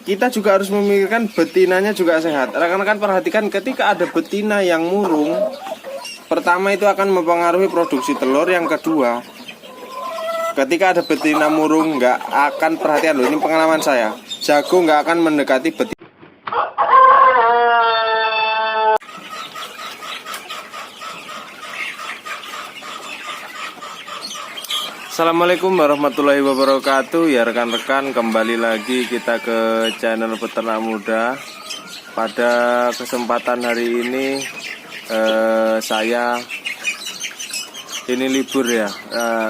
kita juga harus memikirkan betinanya juga sehat. Rekan-rekan perhatikan, ketika ada betina yang murung, pertama itu akan mempengaruhi produksi telur. Yang kedua, ketika ada betina murung nggak akan, perhatian loh, ini pengalaman saya, jago nggak akan mendekati betina. Assalamualaikum warahmatullahi wabarakatuh. Ya rekan-rekan, kembali lagi kita ke channel Peternak Muda. Pada kesempatan hari ini saya ini libur ya,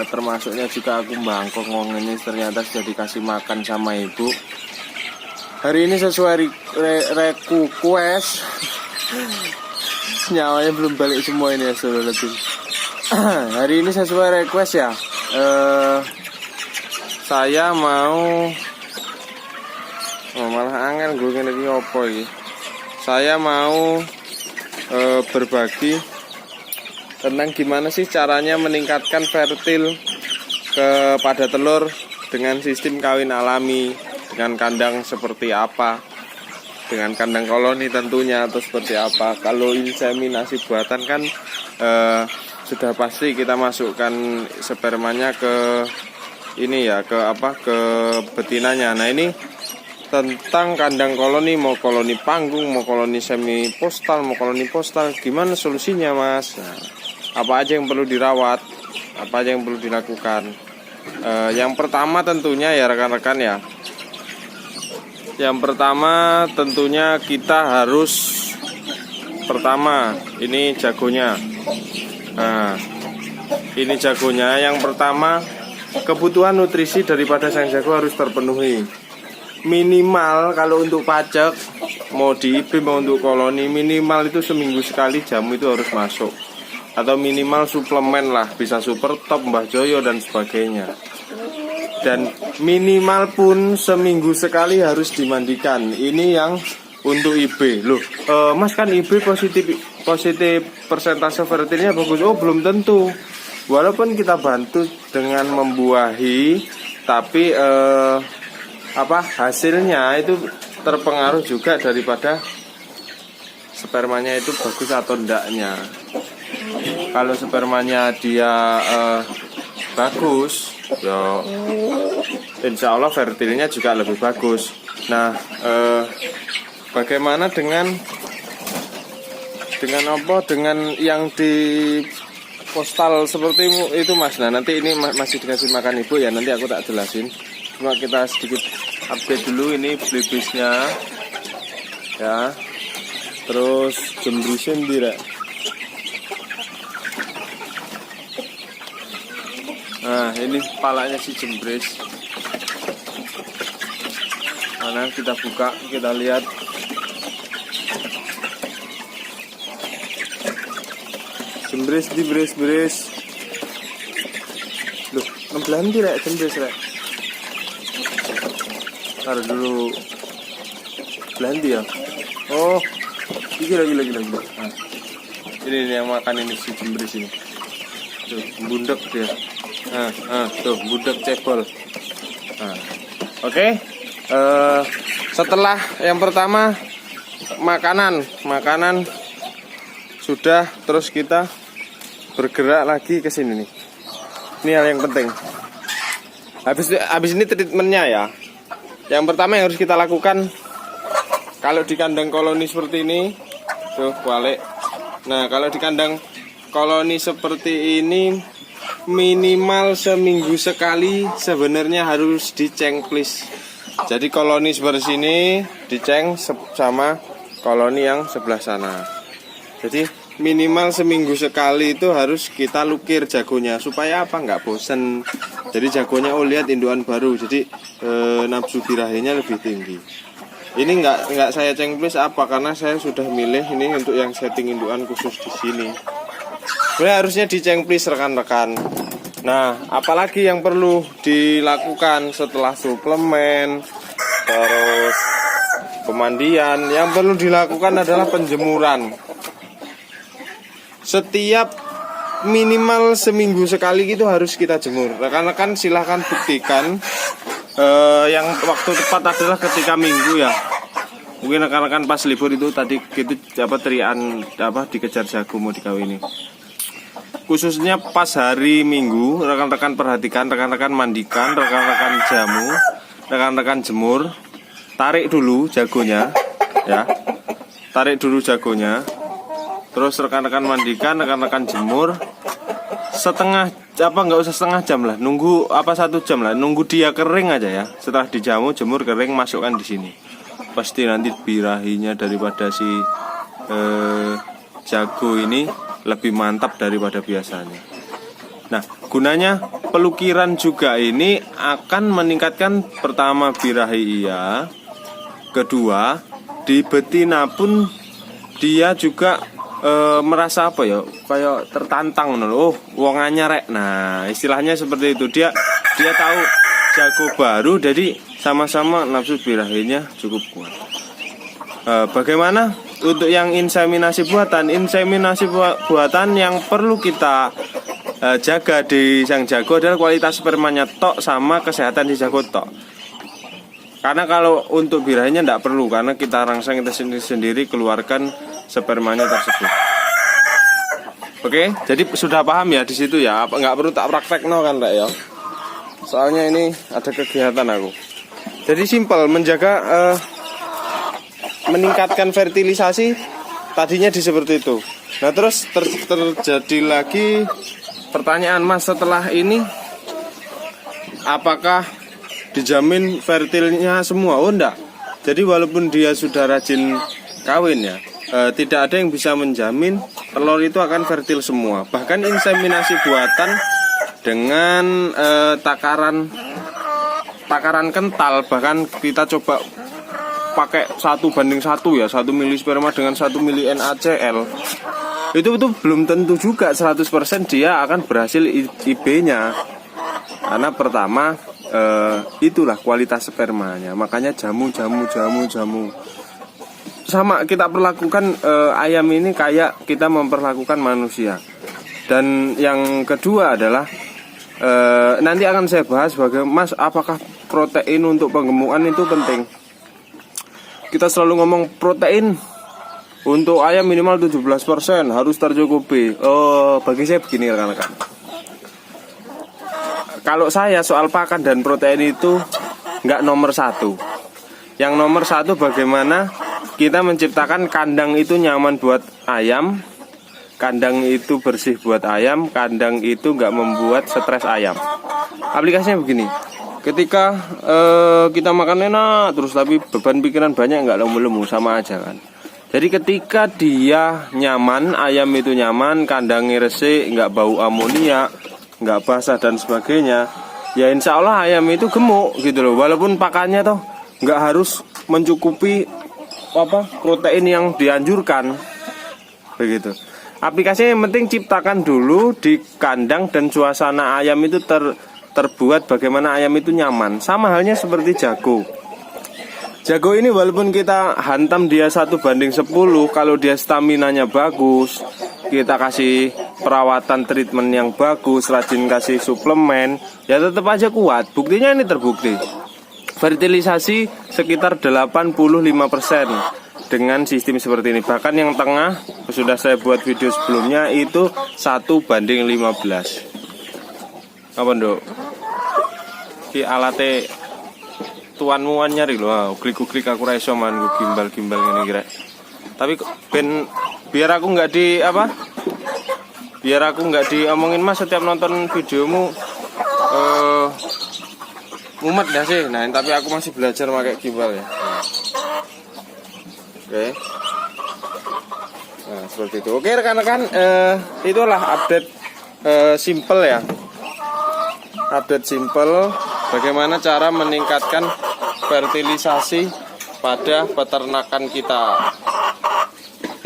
termasuknya juga aku bangkok ngomong ini ternyata sudah dikasih makan sama ibu. Hari ini sesuai request. Nyawanya belum balik semua ini ya saudara. Hari ini sesuai request ya. Saya mau malah angin gue ngene opo iki. Saya mau berbagi tentang gimana sih caranya meningkatkan fertil kepada telur dengan sistem kawin alami, dengan kandang seperti apa, dengan kandang koloni tentunya, atau seperti apa. Kalau inseminasi buatan kan sudah pasti kita masukkan spermanya ke ini ya, ke betinanya. Nah, ini tentang kandang koloni, mau koloni panggung, mau koloni semi postal, mau koloni postal, gimana solusinya Mas? Nah, apa aja yang perlu dirawat, apa aja yang perlu dilakukan. Yang pertama tentunya ya rekan-rekan ya, yang pertama tentunya kita harus, pertama ini jagonya. Nah, ini jagonya. Yang pertama, kebutuhan nutrisi daripada sang jago harus terpenuhi. Minimal kalau untuk pacek, mau di IB mau untuk koloni, minimal itu seminggu sekali jamu itu harus masuk. Atau minimal suplemen lah, bisa super top, Mbah Joyo dan sebagainya. Dan minimal pun seminggu sekali harus dimandikan. Ini yang untuk IB. Loh, Mas kan IB positif persentase fertilnya bagus. Oh, belum tentu. Walaupun kita bantu dengan membuahi, tapi hasilnya itu terpengaruh juga daripada spermanya itu bagus atau endaknya. Kalau spermanya dia bagus, ya insya Allah fertilnya juga lebih bagus. Nah, bagaimana dengan yang di postal seperti itu Mas? Nah, nanti ini masih dikasih makan ibu ya, nanti aku tak jelasin. Cuma kita sedikit update dulu ini belibisnya ya. Terus jembrusin tidak. Nah, ini kepalanya si jembris. Mana kita buka, kita lihat. Jembris di beres. Loh, ngeblanti rek jembris rek. Taruh dulu. Blanti ya. Oh, gila. Nah, ini yang makan ini si jembris ini. Tuh, bundek dia. Tuh budak cebol. Nah, oke. Setelah yang pertama makanan sudah, terus kita bergerak lagi ke sini nih. Ini hal yang penting. Habis ini treatmentnya ya. Yang pertama yang harus kita lakukan, kalau di kandang koloni seperti ini, tuh balik. Nah, kalau di kandang koloni seperti ini, minimal seminggu sekali sebenarnya harus diceng please. Jadi koloni seperti ini diceng sama koloni yang sebelah sana. Jadi minimal seminggu sekali itu harus kita lukir jagonya. Supaya apa? Nggak bosen. Jadi jagonya lihat induan baru. Jadi nafsu birahinya lebih tinggi. Ini nggak saya ceng please apa? Karena saya sudah milih ini untuk yang setting induan khusus di sini. Harusnya diceng please rekan-rekan. Nah, apalagi yang perlu dilakukan setelah suplemen, terus pemandian? Yang perlu dilakukan adalah penjemuran. Setiap minimal seminggu sekali itu harus kita jemur. Rekan-rekan silahkan buktikan Yang waktu tepat adalah ketika minggu ya. Mungkin rekan-rekan pas libur itu tadi gitu terian dikejar jago mau dikawini. Khususnya pas hari minggu, rekan-rekan perhatikan, rekan-rekan mandikan, rekan-rekan jamu, rekan-rekan jemur, tarik dulu jagonya, ya, tarik dulu jagonya, terus rekan-rekan mandikan, rekan-rekan jemur, nggak usah setengah jam lah, nunggu 1 jam lah, nunggu dia kering aja ya. Setelah dijamu, jemur kering, masukkan di sini. Pasti nanti birahinya daripada si jago ini lebih mantap daripada biasanya. Nah, gunanya pelukiran juga ini akan meningkatkan pertama birahi iya, kedua di betina pun dia juga merasa apa ya, kayak tertantang loh, wong anyar rek. Nah, istilahnya seperti itu. Dia tahu jago baru, jadi sama-sama nafsu birahinya cukup kuat. Bagaimana untuk yang inseminasi buatan? Inseminasi buatan yang perlu kita jaga di sang jago adalah kualitas spermanya tok sama kesehatan si jago tok. Karena kalau untuk birahinya tidak perlu, karena kita rangsang kita sendiri keluarkan spermanya tersebut. Oke, jadi sudah paham ya di situ ya. Nggak perlu tak praktek kan Rek ya. Soalnya ini ada kegiatan aku. Jadi simpel menjaga meningkatkan fertilisasi tadinya di seperti itu. Nah terus terjadi lagi pertanyaan Mas setelah ini, apakah dijamin fertilnya semua? Oh enggak. Jadi walaupun dia sudah rajin kawin ya, tidak ada yang bisa menjamin telur itu akan fertil semua. Bahkan inseminasi buatan dengan takaran kental, bahkan kita coba pakai 1:1 ya, 1 mili sperma dengan 1 mili NaCl, itu belum tentu juga 100% dia akan berhasil IB-nya. Karena pertama itulah kualitas spermanya. Makanya jamu sama kita perlakukan ayam ini kayak kita memperlakukan manusia. Dan yang kedua adalah nanti akan saya bahas bagaimana Mas, apakah protein untuk penggemukan itu penting. Kita selalu ngomong protein untuk ayam minimal 17% harus tercukupi. Bagi saya begini rekan-rekan. Kalau saya soal pakan dan protein itu nggak nomor 1. Yang nomor 1 bagaimana kita menciptakan kandang itu nyaman buat ayam, kandang itu bersih buat ayam, kandang itu nggak membuat stres ayam. Aplikasinya begini. Ketika kita makan enak terus tapi beban pikiran banyak, nggak lemu-lemu, sama aja kan. Jadi ketika dia nyaman, ayam itu nyaman, kandangnya resik, nggak bau amonia, nggak basah dan sebagainya, ya insya Allah ayam itu gemuk gitu loh. Walaupun pakannya toh nggak harus mencukupi protein yang dianjurkan begitu. Aplikasinya yang penting ciptakan dulu di kandang dan suasana ayam itu terbuat bagaimana ayam itu nyaman. Sama halnya seperti jago. Jago ini walaupun kita hantam dia 1:10, kalau dia staminanya bagus, kita kasih perawatan treatment yang bagus, rajin kasih suplemen, ya tetap aja kuat. Buktinya ini terbukti. Fertilisasi sekitar 85% dengan sistem seperti ini. Bahkan yang tengah sudah saya buat video sebelumnya itu 1:15. Apa nduk? Ki alate tuanmu nyari lho, klik-klik aku ra iso man gimbal-gimbal ngene iki rek. Tapi biar aku nggak diomongin Mas setiap nonton videomu mumet dah sih. Nah, tapi aku masih belajar pakai gimbal ya. Oke. Nah, seperti itu. Oke, rekan-rekan, itulah update simple ya. Update simple bagaimana cara meningkatkan fertilisasi pada peternakan kita.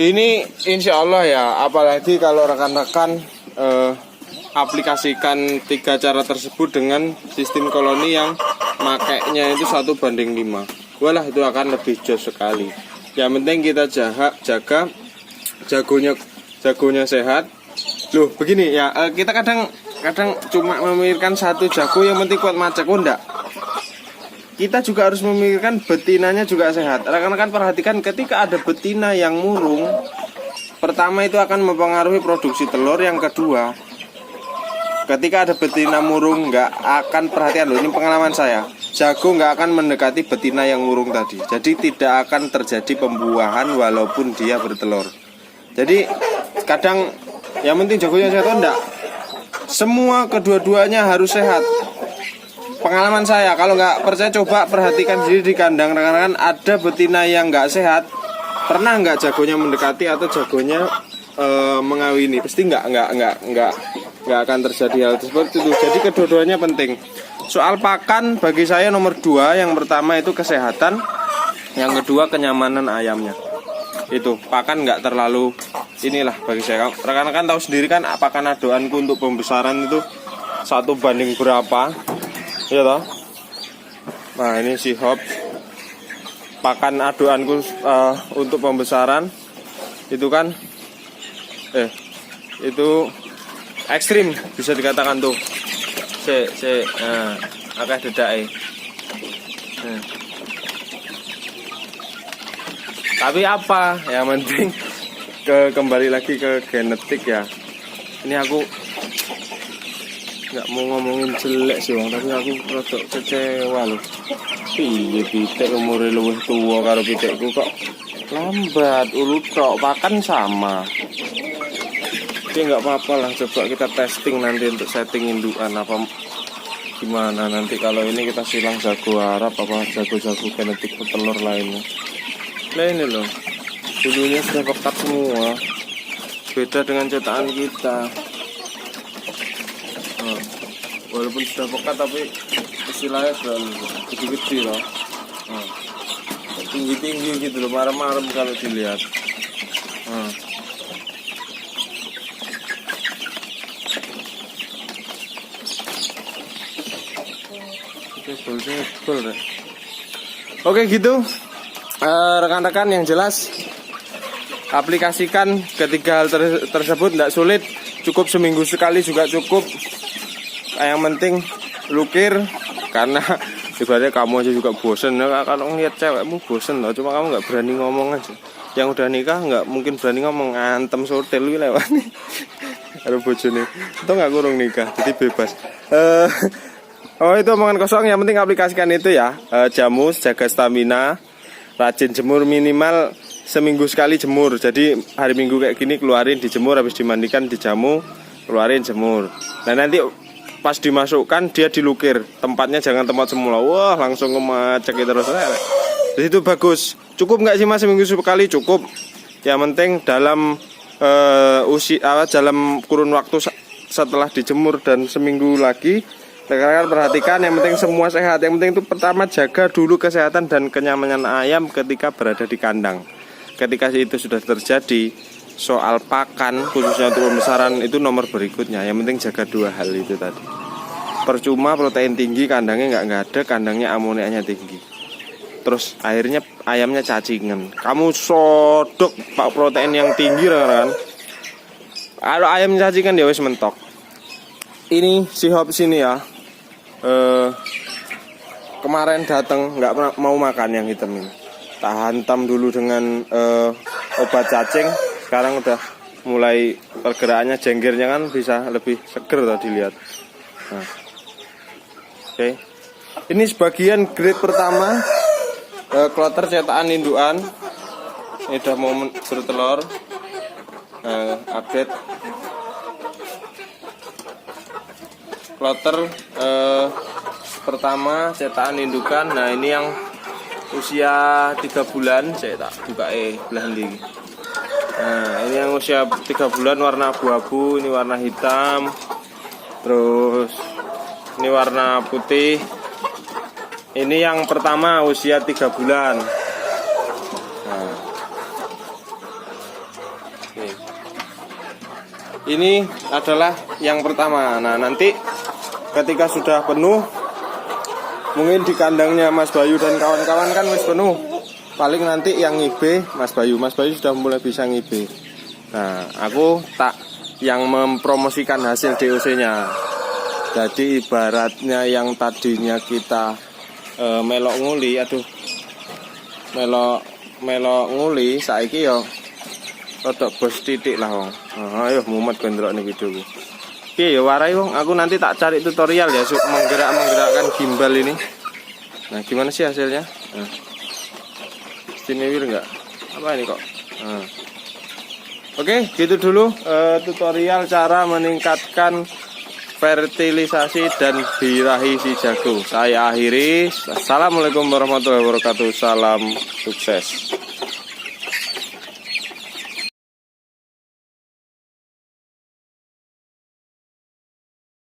Ini insya Allah ya, apalagi kalau rekan-rekan aplikasikan 3 cara tersebut dengan sistem koloni yang makainya itu 1:5. Walah, itu akan lebih jos sekali. Yang penting kita jaga jagonya sehat. Loh begini ya, kita kadang cuma memikirkan 1 jago yang penting kuat macet, enggak. kita juga harus memikirkan betinanya juga sehat. Rekan-rekan perhatikan, ketika ada betina yang murung, pertama itu akan mempengaruhi produksi telur. Yang kedua, ketika ada betina murung nggak akan, perhatian loh, ini pengalaman saya, jago nggak akan mendekati betina yang murung tadi. Jadi tidak akan terjadi pembuahan walaupun dia bertelur. Jadi kadang yang penting jagonya sehat atau enggak, semua kedua-duanya harus sehat. Pengalaman saya, kalau nggak percaya coba perhatikan sendiri di kandang rekan-rekan, ada betina yang nggak sehat, pernah nggak jagonya mendekati atau jagonya mengawini? Pasti nggak akan terjadi hal seperti itu. Jadi kedua-duanya penting. Soal pakan bagi saya nomor 2, yang pertama itu kesehatan, yang kedua kenyamanan ayamnya. Itu pakan nggak terlalu inilah bagi saya. Rekan-rekan tahu sendiri kan, pakan adoanku untuk pembesaran itu 1 banding berapa, ya toh. Nah ini si Hop, pakan adoanku untuk pembesaran itu kan itu ekstrim bisa dikatakan tuh. Akeh dedake. Tapi apa? Yang penting kembali lagi ke genetik ya. Ini aku nggak mau ngomongin jelek sih bang, tapi aku rada kecewa loh. Piye pitik umure luwih tua karo pitikku kok lambat ulu tok, pakan sama. Oke, nggak apa-apa lah, coba kita testing nanti untuk setting indukan apa gimana nanti. Kalau ini kita silang jago Arab apa jago-jago genetik petelur lainnya. Nah ini loh, bulunya sudah pekat semua, beda dengan cetakan kita. Walaupun sudah pekat tapi istilahnya sudah gede-gede loh. Tinggi-tinggi gitu loh, marem-marem kalau dilihat. Oke gitu. Rekan-rekan, yang jelas aplikasikan ketiga hal tersebut, tidak sulit, cukup seminggu sekali juga cukup. Yang penting lukir, karena ibaratnya kamu aja juga bosen. Kalau ngeliat cewekmu bosen loh, cuma kamu nggak berani ngomong aja. Yang udah nikah nggak mungkin berani ngomong, ngantem sotel lewat nih. Ada bojone, itu nggak kurung nikah, jadi bebas. Oh itu omongan kosong, yang penting aplikasikan itu ya. Jamu, jaga stamina, rajin jemur, minimal seminggu sekali jemur. Jadi hari Minggu kayak gini keluarin dijemur, habis dimandikan dijamu, keluarin jemur. Nah nanti pas dimasukkan dia dilukir, tempatnya jangan tempat semula. Wah langsung kemacek terus. Jadi itu bagus. Cukup nggak sih mas seminggu sekali? Cukup. Yang penting dalam dalam kurun waktu setelah dijemur dan seminggu lagi, rekan-rekan perhatikan, yang penting semua sehat. Yang penting itu pertama jaga dulu kesehatan dan kenyamanan ayam ketika berada di kandang. Ketika itu sudah terjadi, soal pakan khususnya untuk pembesaran itu nomor berikutnya. Yang penting jaga 2 hal itu tadi. Percuma protein tinggi, kandangnya nggak ada, kandangnya amoniaknya tinggi, terus akhirnya ayamnya cacingan. Kamu sodok pak protein yang tinggi rekan-rekan, kalau ayamnya cacingan dia wis mentok. Ini si Hop sini ya, kemarin datang nggak mau makan yang hitam ini, tak hantam dulu dengan obat cacing. Sekarang udah mulai pergerakannya, jenggernya kan bisa lebih seger tadi lihat. Nah, oke. Ini sebagian grade pertama, kloter cetakan indukan. Ini udah mau bertelur. Update kloter pertama cetakan indukan. Nah ini yang usia 3 bulan, saya tak buka belahan tinggi. Nah ini yang usia 3 bulan, warna abu-abu, ini warna hitam, terus ini warna putih. Ini yang pertama usia 3 bulan. Nah, ini adalah yang pertama. Nah nanti ketika sudah penuh, mungkin di kandangnya Mas Bayu dan kawan-kawan kan wis penuh, paling nanti yang ngibe Mas Bayu sudah mulai bisa ngibe. Nah aku tak yang mempromosikan hasil DOC nya. Jadi ibaratnya yang tadinya kita melok nguli, aduh. Melok nguli saiki yo rodok bos titik lah wong. Ayo mumet gendrok nih videoku. Oke ya warai wong, aku nanti tak cari tutorial ya menggerakkan gimbal ini. Nah, gimana sih hasilnya? Nah. Istimewa enggak? Apa ini kok? Nah. Oke, gitu dulu tutorial cara meningkatkan fertilisasi dan birahi si jagung. Saya akhiri. Assalamualaikum warahmatullahi wabarakatuh. Salam sukses.